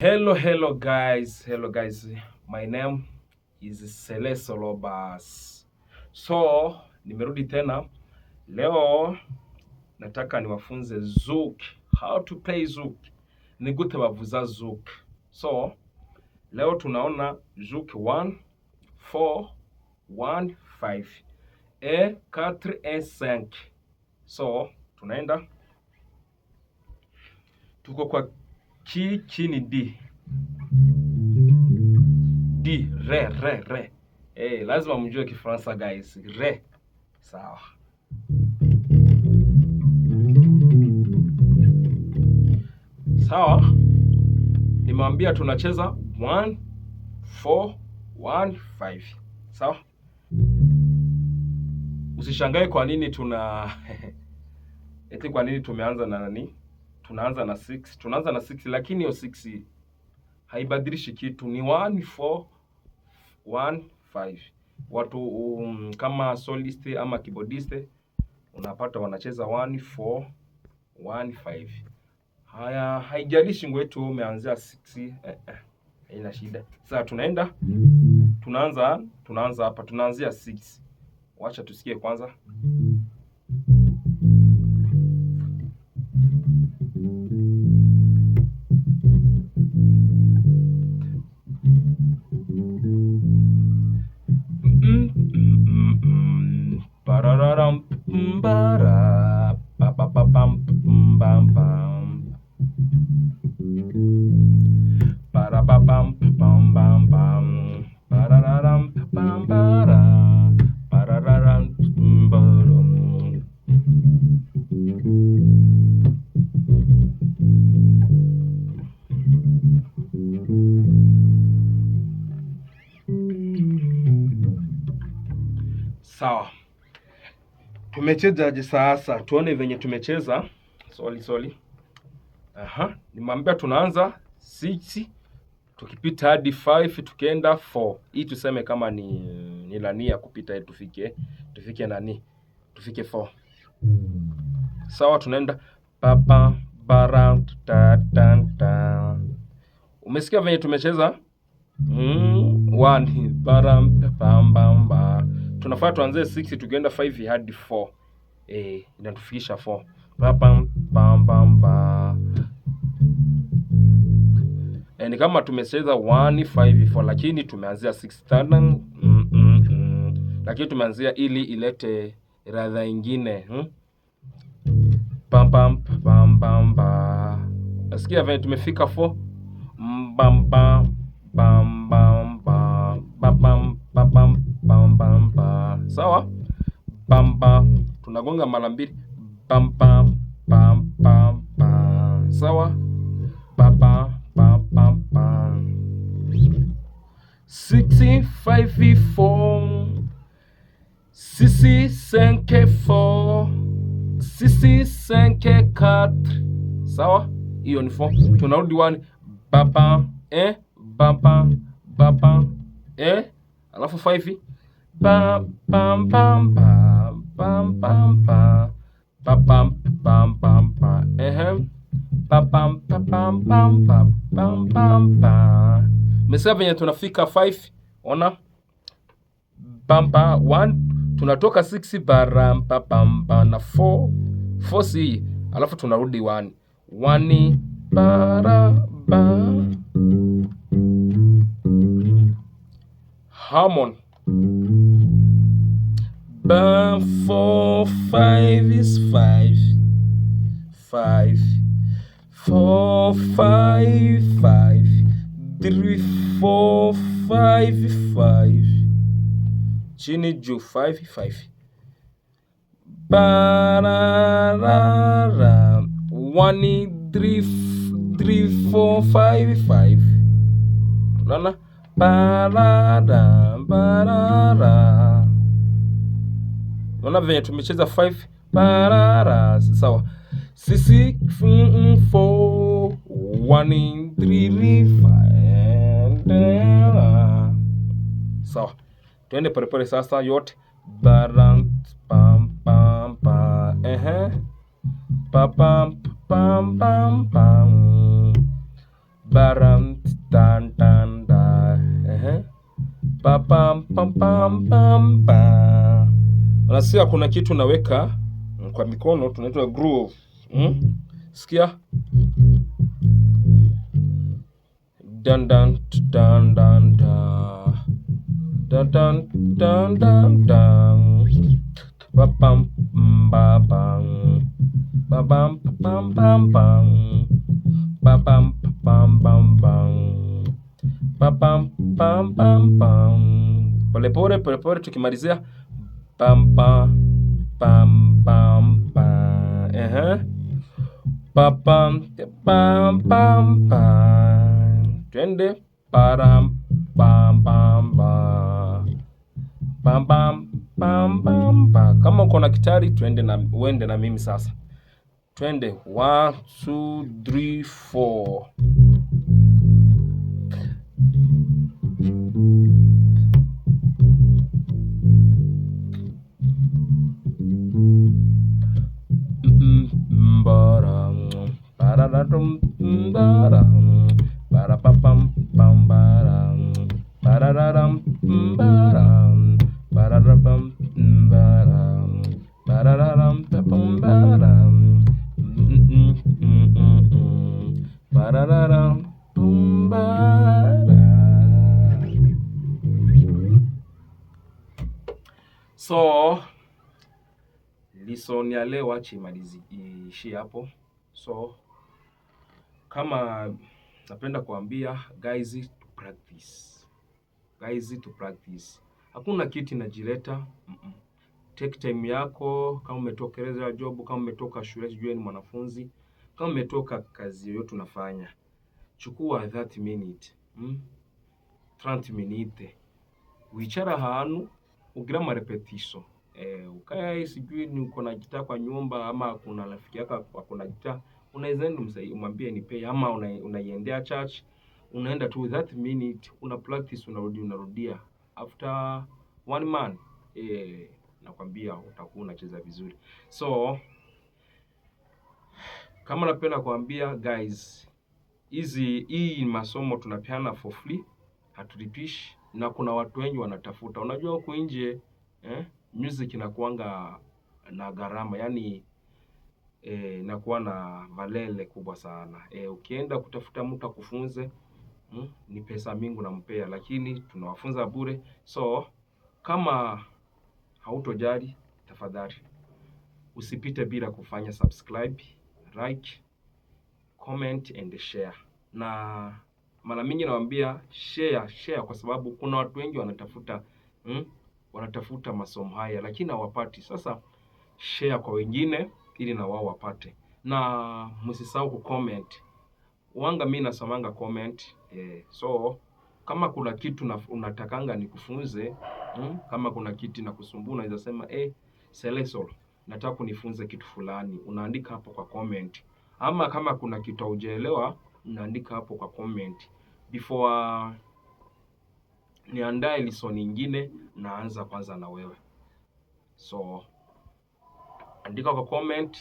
Hello guys, my name is Sele Solobas. So nimerudi tena leo, nataka niwafunze zouk, how to play zouk, ni gute bavuza zouk. So leo tunaona zouk 1 4 1 5 et 4 et 5. So tunaenda, tuko kwa chini D, re. Lazima mjue Kifaransa guys. Re. Sawa. Sawa. Nimwambia tunacheza 1 4 1 5. Sawa? Usishangae kwa nini eti kwa nini tumeanza na nani? Tunaanza na 6. Tunaanza na 6 lakini hiyo 6 haibadilishi kitu. Ni 1 4 1 5. Watu kama soliste ama keyboardiste unapata wanacheza 1 4 1 5. Haya, haijalishi ngwetu umeanzia 6, haina shida. Sasa tunaanza hapa, tunaanzia 6. Wacha tusikie kwanza. Parararam bara pa pa pa pam bam bam para pa pam bam bam bam parararam pam bara parararam barum. Sawa. Tumechezaje sasa? Tuone venye tumecheza. Sorry. Nimwambia tunaanza 6 tukipita hadi 5 tukienda 4. Hii tuseme kama ni lani ya kupita tufike nani? Tufike 4. Sawa, tunaenda papa bara ta ta ta. Umesikia venye tumecheza? 1 bara pam bam ba. Tunafaa tuanze 6 tukienda 5 hadi 4. Inatufikisha 4. Pam pam pam ba. Ni kama tumecheza 1 5 4 lakini tumeanzia 6 tana. Lakini tumeanzia ili ilete radha ingine. Pam pam pam pam ba. Nasikia vile tumefika 4. Bam bam bam bam bam bam bam bam bam bam. Sawa? Bam bam. Tunagonga mara mbili. Bam bam bam bam bam. Sawa? Bam bam bam bam bam. 6 5 4 6 5 4 6 5 4. Sawa? Hiyo ni 4. Tunarudi 1. Baba baba baba alafu 5 bam bam bam bam bam bam bam bam bam bam bam bam bam bam bam bam. Mesa venye tunafika 5. Ona bamba 1 tunatoka 6 baram bam na 4 si, alafu tunarudi 1 bara ba. Harmon. Ba 4 5 is 5 4 5 5 3 4 5 5 chini juu 5 5 barara 1 3 4 5 5. Tunaona barara. Unaona venye tumecheza 5 barara. Sawa. 6 4 1 3 5. Sawa. Tuende pole sasa yote. Baram pam pam pam. Pa pam pam pam pam. Baram pam pam pam pam pam. Unasikia kuna kitu naweka kwa mikono tunaitwa groove. Sikia? Dan dan dan dan dan. Dan dan dan dan dan. Ba pam ba bam. Ba bam pam pam pam. Ba bam pam pam pam. Ba bam pam pam pam. Pole pole tukimalizia pam pam pam pam pam. Pa pam pam pam pam. Twende param pam pam pam. Pam pam pam pam pam. Kama uko na kitari uende na mimi sasa. Twende 1 2 3 4. Pararadum baram parapapam pam baram pararadam baram pararadam baram pararadam pam baram pararadam baram. So lesson ya leo acha iishie hapo. So kama napenda kuambia guys to practice. Hakuna kitu inajileta. Take time yako. Kama umetokeleza job, kama umetoka shule, sijui ni mwanafunzi, kama umetoka kazi yoyote unafanya, chukua 30 minutes 30 minutes wicara ahantu ugira ama repetition. Ukaya sijui ni uko na gitaa kwa nyumba ama kuna rafiki yako ako na gitaa, unaweza enda umwambie nipe, ama unaiendea church, unaenda tu 30 minutes una practice, unarudia after 1 month, nakwambia utakuwa unacheza vizuri. So kama napenda kuambia guys, hii masomo tunapeana for free, hatulipishi, na kuna watu wengi wanatafuta. Unajua huko nje music inakuanga na gharama, yani inakuwa na valele kubwa sana. Ukienda kutafuta mtu akufunze, ni pesa mingi nampea, lakini tunawafunza bure. So kama hautojali, tafadhali usipite bila kufanya subscribe, like, comment and share. Na mara mingi nawaambia share kwa sababu kuna watu wengi wanatafuta masomo haya lakini hawapati. Sasa share kwa wengine ili na wao wapate. Na msisahau kucomment. Mimi nasomanga comment. So kama kuna kitu unatakanga nikufunze, kama kuna kitu inakusumbua unaweza sema Selesol, nataka kunifunze kitu fulani, unaandika hapo kwa comment. Ama kama kuna kitu hujaelewa unaandika hapo kwa comment. Before niandae lesson nyingine, naanza kwanza na wewe. So andika kwa comment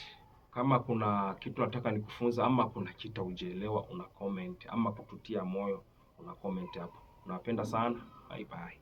kama kuna kitu nataka nikufunza, ama kuna kitu hujaelewa una comment, ama kututia moyo una comment hapo. Nawapenda sana. Bye bye.